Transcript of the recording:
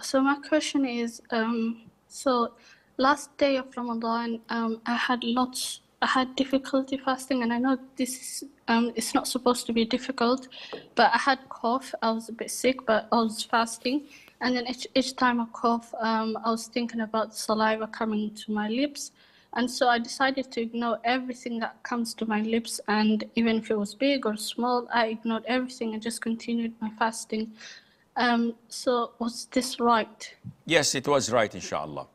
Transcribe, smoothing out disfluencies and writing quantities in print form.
So my question is, so last day of Ramadan, I had difficulty fasting, and I know this is, it's not supposed to be difficult, but I had cough. I was a bit sick, but I was fasting, and then each time I cough, I was thinking about the saliva coming to my lips, and so I decided to ignore everything that comes to my lips, and even if it was big or small, I ignored everything and just continued my fasting. So was this right? Yes, it was right, inshallah.